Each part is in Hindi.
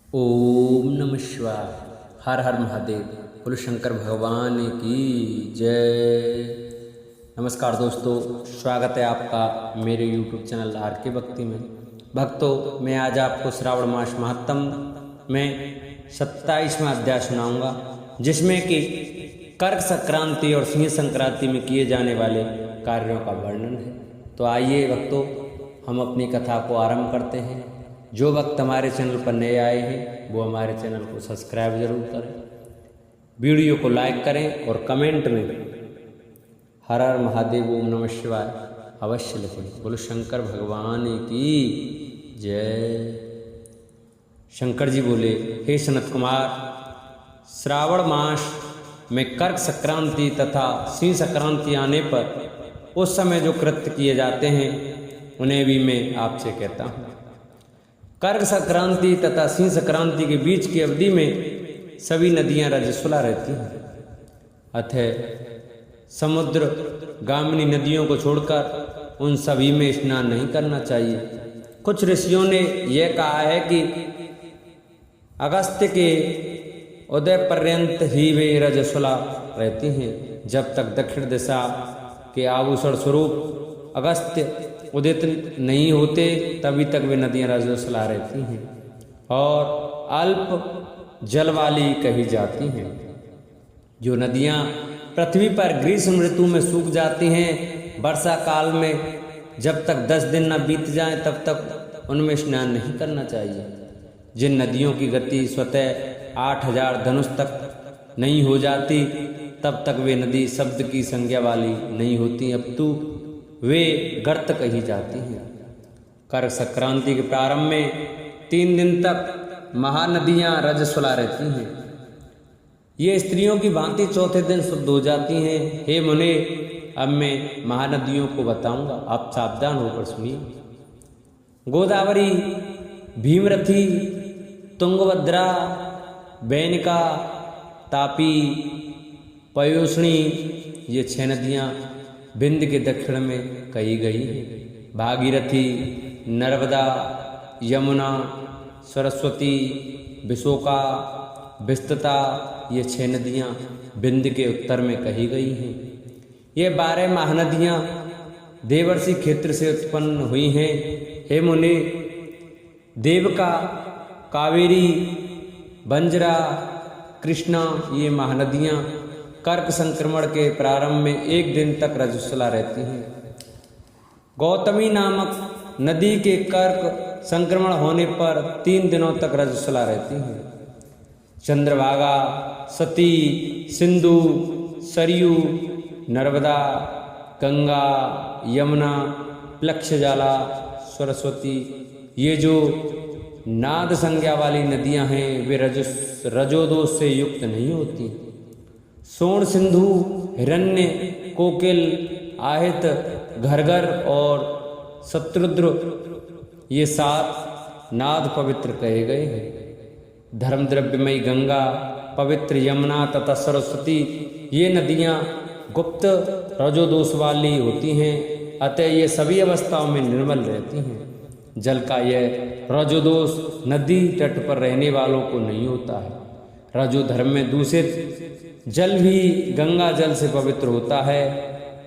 ओम नमः शिवाय। हर हर महादेव। बोलो शंकर भगवान की जय। नमस्कार दोस्तों, स्वागत है आपका मेरे YouTube चैनल आर के भक्ति में। भक्तों, मैं आज आपको श्रावण मास महात्म में 27वां अध्याय सुनाऊंगा, जिसमें कि कर्क संक्रांति और सिंह संक्रांति में किए जाने वाले कार्यों का वर्णन है। तो आइए भक्तों, हम अपनी कथा को आरंभ करते हैं। जो भक्त हमारे चैनल पर नए आए हैं वो हमारे चैनल को सब्सक्राइब जरूर करें, वीडियो को लाइक करें और कमेंट में हर हर महादेव ओम नमः शिवाय अवश्य लिखें। बोलो शंकर भगवान की जय। शंकर जी बोले, हे सनत कुमार, श्रावण मास में कर्क संक्रांति तथा सिंह संक्रांति आने पर उस समय जो कृत्य किए जाते हैं उन्हें भी मैं आपसे कहता हूँ। कर्क संक्रांति तथा सिंह संक्रांति के बीच की अवधि में सभी नदियां रजस्वला रहती हैं, अतः समुद्र गामिनी नदियों को छोड़कर उन सभी में स्नान नहीं करना चाहिए। कुछ ऋषियों ने यह कहा है कि अगस्त्य के उदय पर्यंत ही वे रजस्वला रहती हैं। जब तक दक्षिण दिशा के आभूषण स्वरूप अगस्त्य उदित नहीं होते तभी तक वे नदियां रजस्वला रहती हैं और अल्प जल वाली कही जाती हैं। जो नदियां पृथ्वी पर ग्रीष्म ऋतु में सूख जाती हैं, वर्षा काल में जब तक 10 दिन न बीत जाएं तब तक उनमें स्नान नहीं करना चाहिए। जिन नदियों की गति स्वतः 8000 धनुष तक नहीं हो जाती तब तक वे नदी शब्द की संज्ञा वाली नहीं होती, अपितु वे गर्त कही जाती हैं। कर्क संक्रांति के प्रारंभ में 3 दिन तक महानदियां रजस्वला रहती हैं। ये स्त्रियों की भांति चौथे दिन शुद्ध हो जाती हैं। हे मुने, अब मैं महानदियों को बताऊंगा, आप सावधान होकर सुनिए। गोदावरी, भीमरथी, तुंगभद्रा, बैनका, तापी, पयोष्णी, ये 6 नदियां बिंद के दक्षिण में कही गई हैं। भागीरथी, नर्मदा, यमुना, सरस्वती, विशोका, विस्तता, ये 6 नदियां बिंद के उत्तर में कही गई हैं। ये 12 महानदियां देवर्षि क्षेत्र से उत्पन्न हुई हैं। हे मुनि, देवका, कावेरी, बंजरा, कृष्णा, ये महानदियां कर्क संक्रमण के प्रारंभ में 1 दिन तक रजस्वला रहती हैं। गौतमी नामक नदी के कर्क संक्रमण होने पर 3 दिनों तक रजस्वला रहती हैं। चंद्रभागा, सती, सिंधु, सरयू, नर्मदा, गंगा, यमुना, प्लक्षजाला, सरस्वती, ये जो नाद संज्ञा वाली नदियां हैं वे रजोदोष से युक्त नहीं होती। सोण, सिंधु, हिरण्य, कोकिल, आहित, घरघर और शत्रुद्र, ये 7 नाद पवित्र कहे गए हैं। धर्म द्रव्यमयी गंगा, पवित्र यमुना तथा सरस्वती, ये नदियां गुप्त रजोदोष वाली होती हैं, अतः ये सभी अवस्थाओं में निर्मल रहती हैं। जल का यह रजोदोष नदी तट पर रहने वालों को नहीं होता है। रजो धर्म में दूषित जल भी गंगा जल से पवित्र होता है।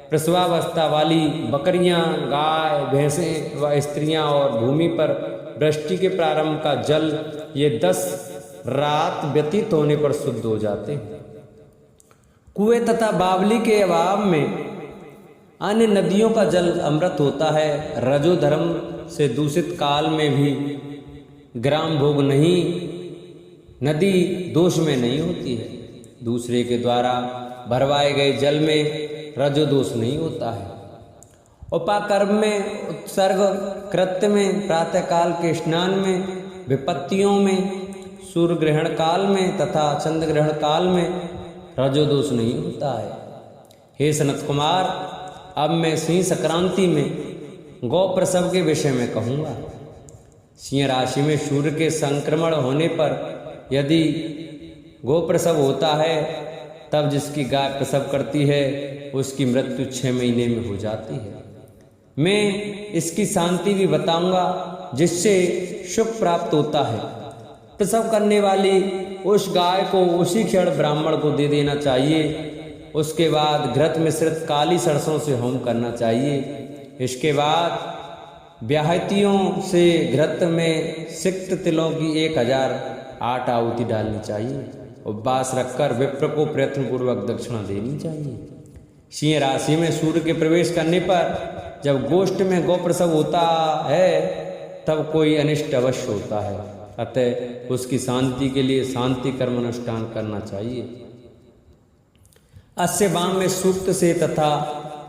प्रसवावस्था वाली बकरियां, गाय, भैंसें व स्त्रियां और भूमि पर वृष्टि के प्रारंभ का जल, ये 10 रात व्यतीत होने पर शुद्ध हो जाते हैं। कुएं तथा बावली के अभाव में अन्य नदियों का जल अमृत होता है। रजो धर्म से दूषित काल में भी ग्राम भोग नहीं, नदी दोष में नहीं होती है। दूसरे के द्वारा भरवाए गए जल में रजोदोष नहीं होता है। उपाकर्म में, उत्सर्ग कृत्य में, प्रातःकाल के स्नान में, विपत्तियों में, सूर्य ग्रहण काल में तथा चंद्र ग्रहण काल में रजोदोष नहीं होता है। हे सनत कुमार, अब मैं सिंह संक्रांति में गौ प्रसव के विषय में कहूँगा। सिंह राशि में सूर्य के संक्रमण होने पर यदि गो प्रसव होता है तब जिसकी गाय प्रसव करती है उसकी मृत्यु 6 महीने में हो जाती है। मैं इसकी शांति भी बताऊंगा जिससे सुख प्राप्त होता है। प्रसव करने वाली उस गाय को उसी क्षण ब्राह्मण को दे देना चाहिए। उसके बाद घृत मिश्रित काली सरसों से होम करना चाहिए। इसके बाद ब्याहतियों से घृत में सिक्त तिलों की 1008 आहुति डालनी चाहिए। उपवास रखकर विप्र को प्रयत्नपूर्वक दक्षिणा देनी चाहिए। सिंह राशि में सूर्य के प्रवेश करने पर जब गोष्ठ में गौ प्रसव होता है तब कोई अनिष्ट अवश्य होता है, अतः उसकी शांति के लिए शांति कर्म अनुष्ठान करना चाहिए। अस्य वाम में सूक्त से तथा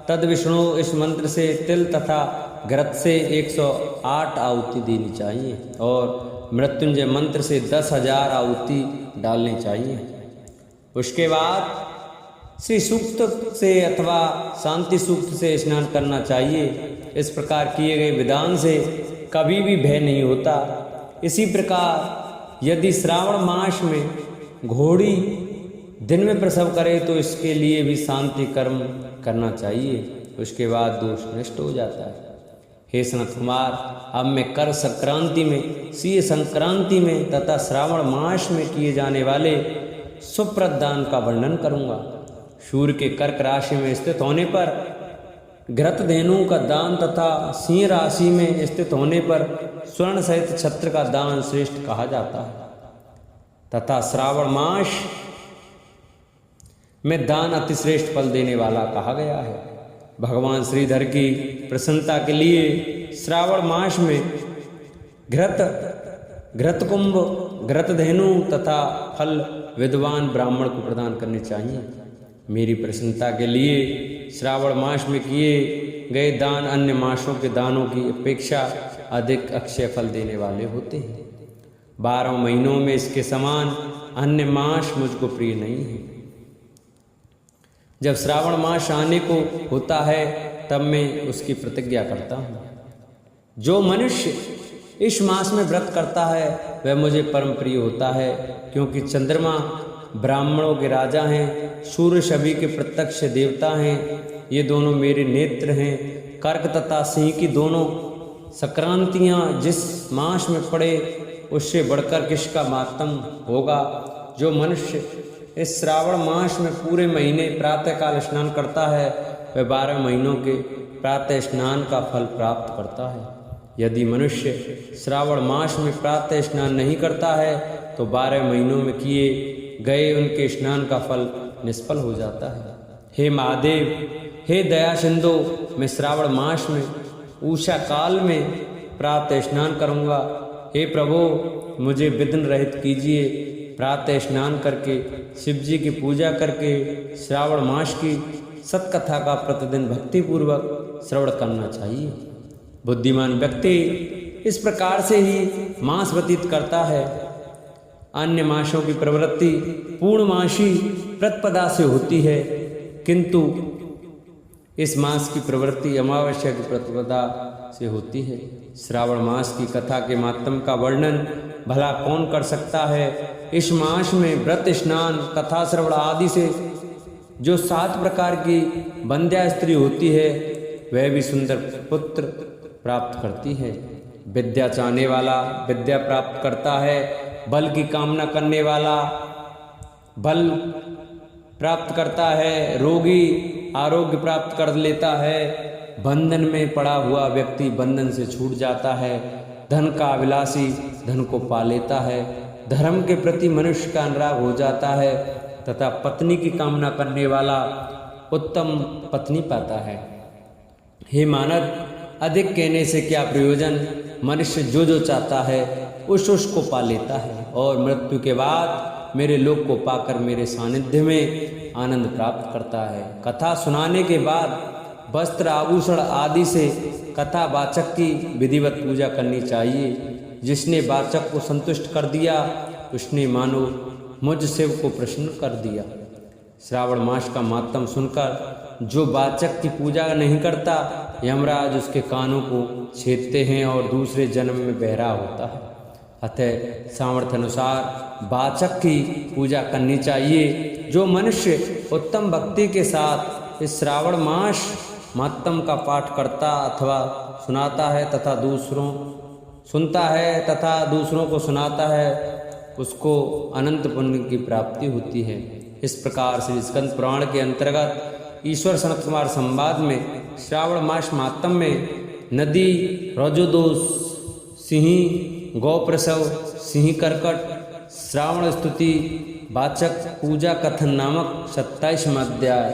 तद विष्णु इस मंत्र से तिल तथा घृत से 108 आहुति देनी चाहिए और मृत्युंजय मंत्र से 10,000 आहुति डालनी चाहिए। उसके बाद श्री सूक्त से अथवा शांति सूक्त से स्नान करना चाहिए। इस प्रकार किए गए विधान से कभी भी भय नहीं होता। इसी प्रकार यदि श्रावण मास में घोड़ी दिन में प्रसव करे तो इसके लिए भी शांति कर्म करना चाहिए। उसके बाद दोष नष्ट हो जाता है। हे सनत कुमार, अब मैं कर संक्रांति में, सिंह संक्रांति में तथा श्रावण मास में किए जाने वाले सुप्रद दान का वर्णन करूंगा। सूर्य के कर्क राशि में स्थित होने पर घृत धेनु का दान तथा सिंह राशि में स्थित होने पर स्वर्ण सहित छत्र का दान श्रेष्ठ कहा जाता है तथा श्रावण मास में दान अतिश्रेष्ठ फल देने वाला कहा गया है। भगवान श्रीधर की प्रसन्नता के लिए श्रावण मास में घृत कुंभ, घृत धेनु तथा फल विद्वान ब्राह्मण को प्रदान करने चाहिए। मेरी प्रसन्नता के लिए श्रावण मास में किए गए दान अन्य मासों के दानों की अपेक्षा अधिक अक्षय फल देने वाले होते हैं। 12 महीनों में इसके समान अन्य मास मुझको प्रिय नहीं है। जब श्रावण मास आने को होता है तब मैं उसकी प्रतिज्ञा करता हूँ। जो मनुष्य इस मास में व्रत करता है वह मुझे परम प्रिय होता है, क्योंकि चंद्रमा ब्राह्मणों के राजा हैं, सूर्य सभी के प्रत्यक्ष देवता हैं। ये दोनों मेरे नेत्र हैं। कर्क तथा सिंह की दोनों संक्रांतियाँ जिस मास में पड़े उससे बढ़कर किसका मातम होगा। जो मनुष्य इस श्रावण मास में पूरे महीने प्रातःकाल स्नान करता है वह 12 महीनों के प्रातः स्नान का फल प्राप्त करता है। यदि मनुष्य श्रावण मास में प्रातः स्नान नहीं करता है तो 12 महीनों में किए गए उनके स्नान का फल निष्फल हो जाता है। हे महादेव, हे दया सिंधु, मैं श्रावण मास में उषा काल में प्रातः स्नान करूँगा। हे प्रभु, मुझे विघ्न रहित कीजिए। प्रातः स्नान करके शिव जी की पूजा करके श्रावण मास की सत्कथा का प्रतिदिन भक्तिपूर्वक श्रवण करना चाहिए। बुद्धिमान व्यक्ति इस प्रकार से ही मास व्यतीत करता है। अन्य मासों की प्रवृत्ति पूर्णमासी प्रतिपदा से होती है, किंतु इस मास की प्रवृत्ति अमावस्या की प्रतिपदा से होती है। श्रावण मास की कथा के मातम का वर्णन भला कौन कर सकता है। इस मास में व्रत, स्नान, कथा श्रवण आदि से जो 7 प्रकार की बंध्या स्त्री होती है वह भी सुंदर पुत्र प्राप्त करती है। विद्या चाहने वाला विद्या प्राप्त करता है। बल की कामना करने वाला बल प्राप्त करता है। रोगी आरोग्य प्राप्त कर लेता है। बंधन में पड़ा हुआ व्यक्ति बंधन से छूट जाता है। धन का अभिलाषी धन को पा लेता है। धर्म के प्रति मनुष्य का अनुराग हो जाता है तथा पत्नी की कामना करने वाला उत्तम पत्नी पाता है। हे मानव, अधिक कहने से क्या प्रयोजन। मनुष्य जो जो चाहता है उसको पा लेता है और मृत्यु के बाद मेरे लोक को पाकर मेरे सानिध्य में आनंद प्राप्त करता है। कथा सुनाने के बाद वस्त्र, आभूषण आदि से कथा वाचक की विधिवत पूजा करनी चाहिए। जिसने वाचक को संतुष्ट कर दिया उसने मानो मुझ शिव को प्रसन्न कर दिया। श्रावण मास का मातम सुनकर जो वाचक की पूजा नहीं करता, यमराज उसके कानों को छेदते हैं और दूसरे जन्म में बहरा होता है। अतः सामर्थ्य अनुसार वाचक की पूजा करनी चाहिए। जो मनुष्य उत्तम भक्ति के साथ इस श्रावण मास मातम का पाठ करता अथवा सुनाता है तथा दूसरों को सुनाता है, उसको अनंत पुण्य की प्राप्ति होती है। इस प्रकार श्री स्कंद पुराण के अंतर्गत ईश्वर सनत कुमार संवाद में श्रावण मास मातम में नदी, रजोदोष, सिंह, गौ प्रसव, सिंह कर्कट, श्रावण स्तुति वाचक पूजा कथन नामक 27वां अध्याय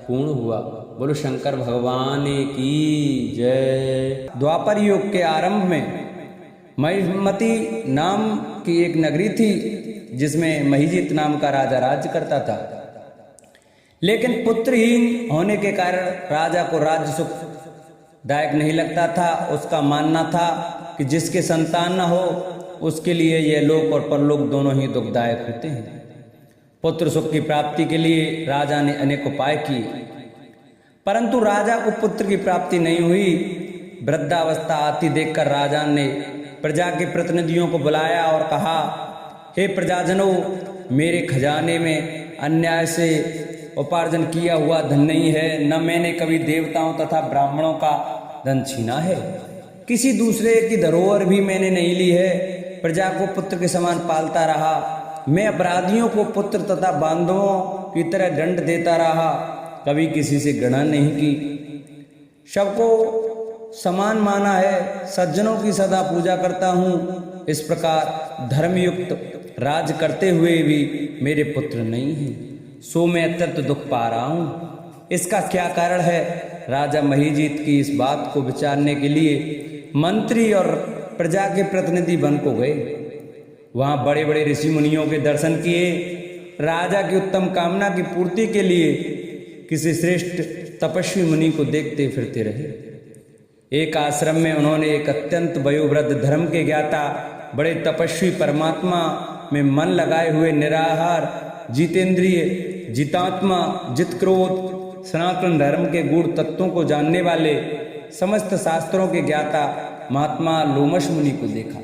पूर्ण हुआ। बोलो शंकर भगवान की जय। द्वापर युग के आरंभ में महिमती नाम की एक नगरी थी जिसमें महिजीत नाम का राजा राज्य करता था। लेकिन पुत्रहीन होने के कारण राजा को राज्य सुखदायक नहीं लगता था। उसका मानना था कि जिसके संतान न हो उसके लिए यह लोक और परलोक दोनों ही दुखदायक होते हैं। पुत्र सुख की प्राप्ति के लिए राजा ने अनेक उपाय किए, परंतु राजा को पुत्र की प्राप्ति नहीं हुई। वृद्धावस्था आती देखकर राजा ने प्रजा के प्रतिनिधियों को बुलाया और कहा, हे प्रजाजनों, मेरे खजाने में अन्याय से उपार्जन किया हुआ धन नहीं है, न मैंने कभी देवताओं तथा ब्राह्मणों का धन छीना है। किसी दूसरे की धरोहर भी मैंने नहीं ली है। प्रजा को पुत्र के समान पालता रहा। मैं अपराधियों को पुत्र तथा बांधवों की तरह दंड देता रहा, कभी किसी से घृणा नहीं की। सबको समान माना है, सज्जनों की सदा पूजा करता हूँ। इस प्रकार धर्मयुक्त राज करते हुए भी मेरे पुत्र नहीं हैं, सो मैं अत्यंत दुख पा रहा हूँ। इसका क्या कारण है? राजा महिजीत की इस बात को विचारने के लिए मंत्री और प्रजा के प्रतिनिधि वन को गए। वहां बड़े बड़े ऋषि मुनियों के दर्शन किए। राजा की उत्तम कामना की पूर्ति के लिए किसी श्रेष्ठ तपस्वी मुनि को देखते फिरते रहे। एक आश्रम में उन्होंने एक अत्यंत वयोवृद्ध धर्म के ज्ञाता, बड़े तपस्वी, परमात्मा में मन लगाए हुए, निराहार, जितेंद्रिय, जितात्मा, जितक्रोध, सनातन धर्म के गूढ़ तत्वों को जानने वाले, समस्त शास्त्रों के ज्ञाता महात्मा लोमश मुनि को देखा,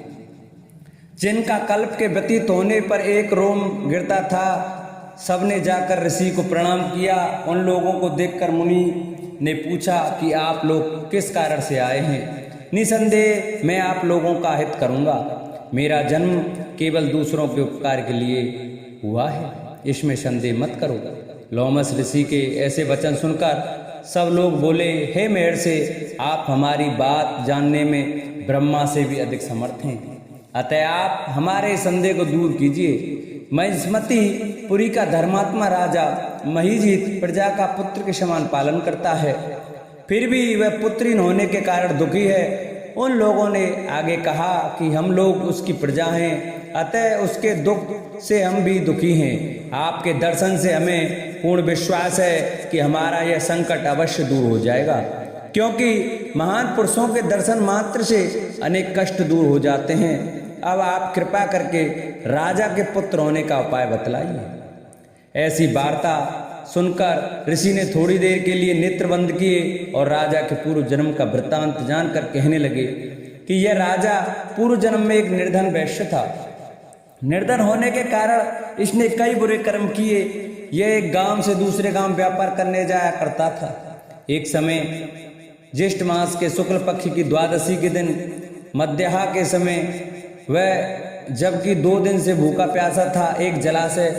जिनका कल्प के व्यतीत होने पर एक रोम गिरता था। सबने जाकर ऋषि को प्रणाम किया। उन लोगों को देखकर मुनि ने पूछा कि आप लोग किस कारण से आए हैं? निसंदेह मैं आप लोगों का हित करूंगा। मेरा जन्म केवल दूसरों के उपकार के लिए हुआ है, इसमें संदेह मत करो। लोमस ऋषि के ऐसे वचन सुनकर सब लोग बोले, हे महर्षि, आप हमारी बात जानने में ब्रह्मा से भी अधिक समर्थ हैं, अतः आप हमारे संदेह को दूर कीजिए। महिष्मती पुरी का धर्मात्मा राजा महिजीत प्रजा का पुत्र के समान पालन करता है, फिर भी वह पुत्रहीन होने के कारण दुखी है। उन लोगों ने आगे कहा कि हम लोग उसकी प्रजा हैं, अतः उसके दुख से हम भी दुखी हैं। आपके दर्शन से हमें पूर्ण विश्वास है कि हमारा यह संकट अवश्य दूर हो जाएगा, क्योंकि महान पुरुषों के दर्शन मात्र से अनेक कष्ट दूर हो जाते हैं। अब आप कृपा करके राजा के पुत्र होने का उपाय बतलाइए। ऐसी वार्ता सुनकर ऋषि ने थोड़ी देर के लिए नेत्र बंद किए और राजा के पूर्व जन्म का वृत्तांत जानकर कहने लगे कि यह राजा पूर्व जन्म में एक निर्धन वैश्य था। निर्धन होने के कारण इसने कई बुरे कर्म किए। यह एक गांव से दूसरे गांव व्यापार करने जाया करता था। एक समय ज्येष्ठ मास के शुक्ल पक्ष की द्वादशी के दिन मध्याह्न के समय वह जबकि 2 दिन से भूखा प्यासा था, एक जलाशय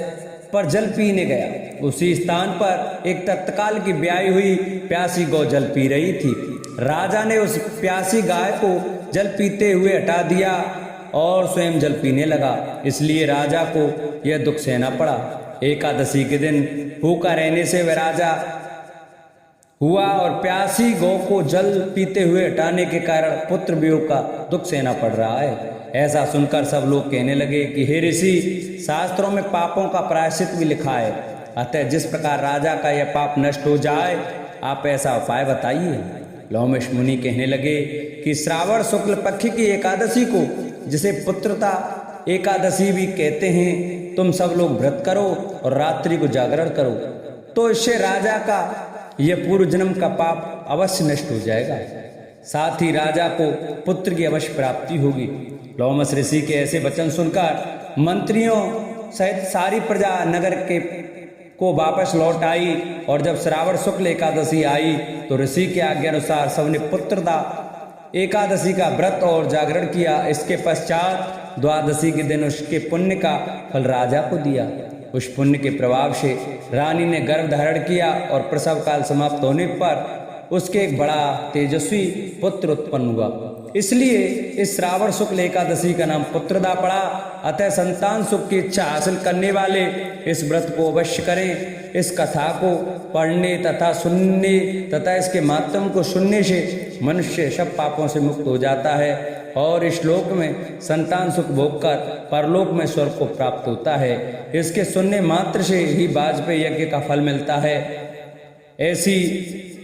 पर जल पीने गया। उसी स्थान पर एक तत्काल की ब्याई हुई प्यासी गौ जल पी रही थी। राजा ने उस प्यासी गाय को जल पीते हुए हटा दिया और स्वयं जल पीने लगा। इसलिए राजा को यह दुख सहना पड़ा। एकादशी के दिन भूखा रहने से वह राजा हुआ और प्यासी गौ को जल पीते हुए हटाने के कारण पुत्र वियोग का दुख सहना पड़ रहा है। ऐसा सुनकर सब लोग कहने लगे कि हे ऋषि, शास्त्रों में पापों का प्रायश्चित भी लिखा है, अतः जिस प्रकार राजा का यह पाप नष्ट हो जाए, आप ऐसा उपाय बताइए। लोमश मुनि कहने लगे कि श्रावण शुक्ल पक्ष की एकादशी को, जिसे पुत्रता एकादशी भी कहते हैं, तुम सब लोग व्रत करो और रात्रि को जागरण करो, तो इससे राजा का यह पूर्व जन्म का पाप अवश्य नष्ट हो जाएगा, साथ ही राजा को पुत्र की अवश्य प्राप्ति होगी। लोमस ऋषि के ऐसे वचन सुनकर मंत्रियों सहित सारी प्रजा नगर के को वापस लौट आई और जब श्रावण शुक्ल एकादशी आई तो ऋषि के आज्ञा अनुसार सबने पुत्रदा एकादशी का व्रत और जागरण किया। इसके पश्चात द्वादशी के दिन उसके पुण्य का फल राजा को दिया। उस पुण्य के प्रभाव से रानी ने गर्भ धारण किया और प्रसव काल समाप्त होने पर उसके एक बड़ा तेजस्वी पुत्र उत्पन्न हुआ। इसलिए इस श्रावण शुक्ल एकादशी का नाम पुत्रदा पड़ा। अतः संतान सुख की इच्छा हासिल करने वाले इस व्रत को अवश्य करें। इस कथा को पढ़ने तथा सुनने तथा इसके माध्यम को सुनने से मनुष्य सब पापों से मुक्त हो जाता है और इस लोक में संतान सुख भोगकर परलोक में स्वर्ग को प्राप्त होता है। इसके सुनने मात्र से ही वाजपेयी यज्ञ का फल मिलता है। ऐसी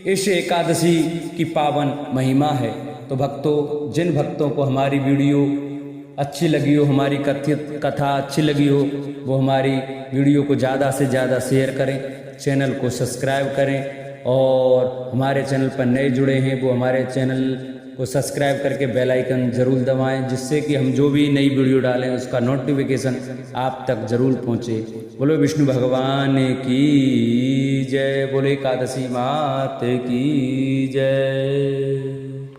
इस एकादशी की पावन महिमा है। तो भक्तों, जिन भक्तों को हमारी वीडियो अच्छी लगी हो, हमारी कथित कथा अच्छी लगी हो, वो हमारी वीडियो को ज़्यादा से ज़्यादा शेयर करें, चैनल को सब्सक्राइब करें और हमारे चैनल पर नए जुड़े हैं वो हमारे चैनल को सब्सक्राइब करके बेल आइकन ज़रूर दबाएं, जिससे कि हम जो भी नई वीडियो डालें उसका नोटिफिकेशन आप तक ज़रूर पहुँचे। बोलो विष्णु भगवान की जय, बोले एकादशी मात की जय।